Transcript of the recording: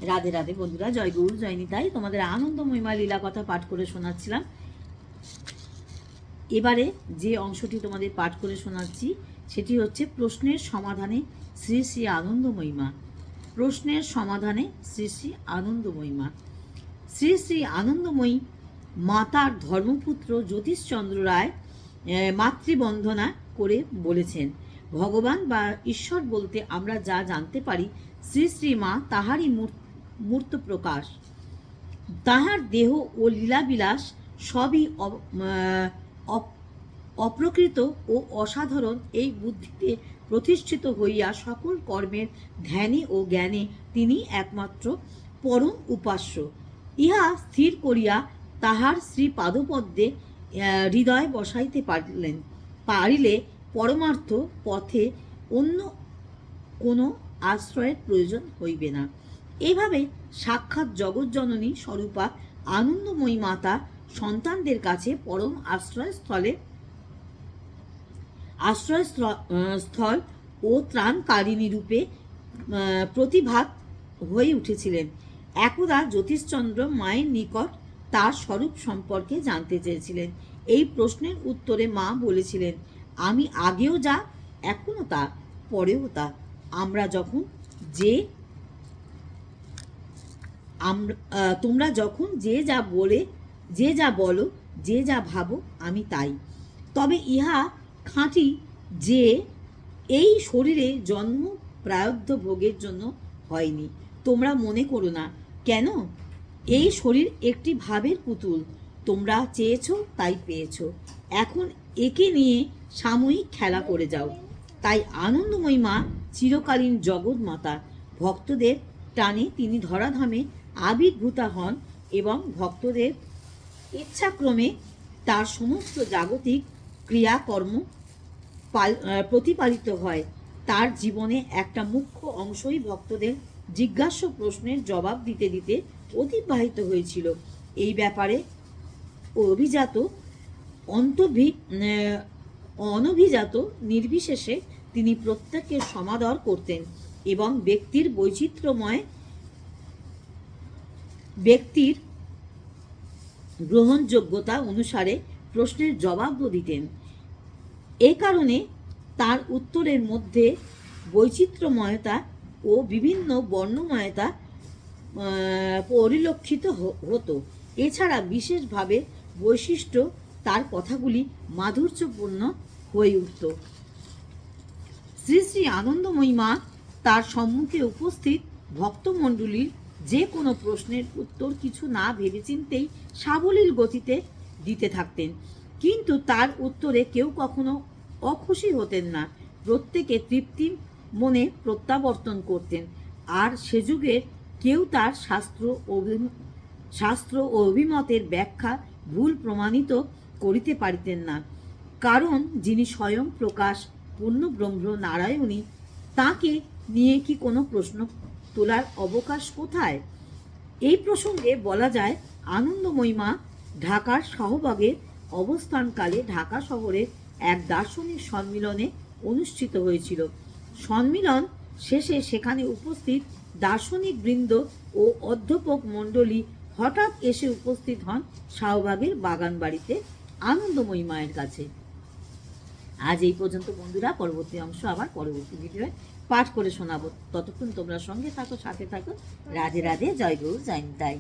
রাধে রাধে বন্ধুরা, জয় গৌর জয় নিতাই। তোমাদের আনন্দময়ীমা লীলা কথা পাঠ করে শোনাচ্ছিলাম। এবারে যে অংশটি তোমাদের পাঠ করে শোনাচ্ছি সেটি হচ্ছে প্রশ্নের সমাধানে শ্রী শ্রী আনন্দময়ীমা। প্রশ্নের সমাধানে শ্রী শ্রী আনন্দময়ীমা। শ্রী শ্রী আনন্দময়ী মাতার ধর্মপুত্র জ্যোতিষচন্দ্র রায় মাতৃবন্দনা করে বলেছেন, ভগবান বা ঈশ্বর বলতে আমরা যা জানতে পারি শ্রী শ্রী মা তাহারই মূর্ত প্রকাশ। তাহার দেহ ও লীলাবিলাস সবই অপ্রকৃত ও অসাধারণ। এই বুদ্ধিতে প্রতিষ্ঠিত হইয়া সকল কর্মের ধ্যানে ও জ্ঞানে তিনি একমাত্র পরম উপাস্য। ইহা স্থির করিয়া তাহার শ্রী পাদপদ্মে হৃদয় বসাইতে পারিলে পরমার্থ পথে অন্য কোনো আশ্রয়ের প্রয়োজন হইবে না। এভাবে সাক্ষাৎ জগৎজননী স্বরূপা আনন্দময়ী মাতা সন্তানদের কাছে পরম আশ্রয়স্থল ও ত্রাণকারিণী রূপে প্রতিভাত হয়ে উঠেছিলেন। একদা জ্যোতিষচন্দ্র মায়ের নিকট তার স্বরূপ সম্পর্কে জানতে চেয়েছিলেন। এই প্রশ্নের উত্তরে মা বলেছিলেন, আমি আগেও যা, এখনও তা, পরেও তা। তোমরা যখন যে যা বলো, যে যা ভাবো, আমি তাই। তবে ইহা খাঁটি যে এই শরীরে জন্ম প্রারব্ধ ভোগের জন্য হয়নি। তোমরা মনে করো না কেন, এই শরীর একটি ভাবের পুতুল। তোমরা চেয়েছো তাই পেয়েছো, এখন একে নিয়ে সাময়িক খেলা করে যাও। তাই আনন্দময়ী মা চিরকালীন জগৎ মাতা। ভক্তদের টানে তিনি ধরাধামে আবির্ভূতা হন এবং ভক্তদের ইচ্ছাক্রমে তার সমস্ত জাগতিক ক্রিয়াকর্ম প্রতিপালিত হয়। তার জীবনে একটা মুখ্য অংশই ভক্তদের জিজ্ঞাস্য প্রশ্নের জবাব দিতে দিতে অতিবাহিত হয়েছিল। এই ব্যাপারে অনভিজাত নির্বিশেষে তিনি প্রত্যেকের সমাদর করতেন এবং ব্যক্তির গ্রহণযোগ্যতা অনুসারে প্রশ্নের জবাবও দিতেন। এ কারণে তার উত্তরের মধ্যে বৈচিত্র্যময়তা ও বিভিন্ন বর্ণময়তা পরিলক্ষিত হতো। এছাড়া বিশেষভাবে বৈশিষ্ট্য তার কথাগুলি মাধুর্যপূর্ণ হয়ে উঠত। শ্রী শ্রী আনন্দময়ী মা তার সম্মুখে উপস্থিত ভক্তমণ্ডলীর যে কোনো প্রশ্নের উত্তর কিছু না ভেবেচিন্তেই সাবলীল গতিতে দিতে থাকতেন, কিন্তু তার উত্তরে কেউ কখনো অখুশি হতেন না। প্রত্যেকে তৃপ্তি মনে প্রত্যাবর্তন করতেন। আর সে যুগের কেউ তার শাস্ত্র ও অভিমতের ব্যাখ্যা ভুল প্রমাণিত করিতে পারিতেন না, কারণ যিনি স্বয়ং প্রকাশ পূর্ণ ব্রহ্ম নারায়ণী, তাকে নিয়ে কি কোনো প্রশ্ন তোলার অবকাশ কোথায়? এই প্রসঙ্গে বলা যায়, আনন্দময়ী মা ঢাকার শাহবাগে অবস্থানকালে ঢাকা শহরের এক দার্শনিক সম্মিলনে অনুষ্ঠিত হয়েছিল। সম্মিলন শেষে সেখানে উপস্থিত দার্শনিক বৃন্দ ও অধ্যাপক মণ্ডলী হঠাৎ এসে উপস্থিত হন শাহবাগের বাগান বাড়িতে আনন্দময়ী মায়ের কাছে। আজ এই পর্যন্ত বন্ধুরা, পরবর্তী অংশ আবার পরবর্তী ভিডিওয়ে পাঠ করে শোনাবো। ততক্ষণ তোমরা সঙ্গে থাকো, সাথে থাকো। রাধে রাধে, জয় গৌর জয় নিতাই।